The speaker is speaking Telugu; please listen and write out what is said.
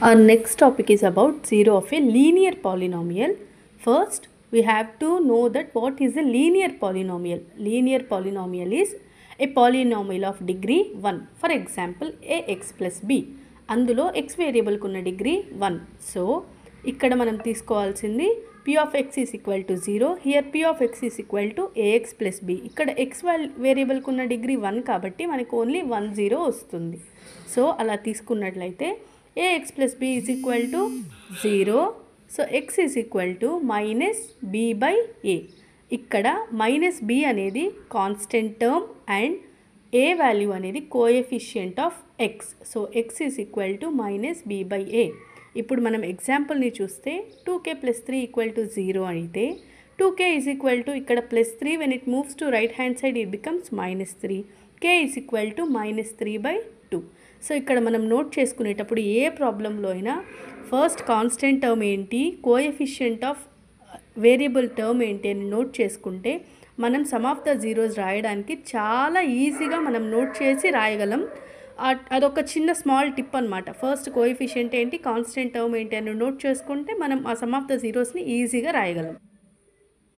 Our next topic is about zero of a linear polynomial. First, we have to know that what is a linear polynomial. Linear polynomial is a polynomial of degree 1. For example, ax plus b. అందులో x వేరియబుల్ కున్న డిగ్రీ 1. సో ఇక్కడ మనం తీసుకోవాల్సింది p of x is equal to 0. Here p of x is equal to ax plus b. ఇక్కడ x వేరియబుల్ కున్న డిగ్రీ 1 కాబట్టి మనకు ఓన్లీ 1 0 వస్తుంది. సో అలా తీసుకున్నట్లయితే ax plus b is equal to 0. So x is equal to minus b by a. ఇక్కడ మైనస్ b అనేది constant term and a value అనేది coefficient of x. So x is equal to minus b by a. ఇప్పుడు మనం ఎగ్జాంపుల్ని చూస్తే 2k plus 3 equal to 0 అయితే 2k is equal to ఇక్కడ plus 3 when it moves to right hand side it becomes minus 3. k is equal to minus 3 by 2. So ఇక్కడ మనం నోట్ చేసుకునేటప్పుడు ఏ ప్రాబ్లంలో అయినా ఫస్ట్ కాన్స్టెంట్ టర్మ్ ఏంటి, కోఎఫిషియంట్ ఆఫ్ వేరియబుల్ టర్మ్ ఏంటి అని నోట్ చేసుకుంటే మనం సమ్ ఆఫ్ ద జీరోస్ రాయడానికి చాలా ఈజీగా మనం నోట్ చేసి రాయగలం. అదొక చిన్న స్మాల్ టిప్ అనమాట. ఫస్ట్ కోఎఫిషియంట్ ఏంటి, కాన్స్టెంట్ టర్మ్ ఏంటి అని నోట్ చేసుకుంటే మనం ఆ సమ్ ఆఫ్ ద జీరోస్ని ఈజీగా రాయగలం.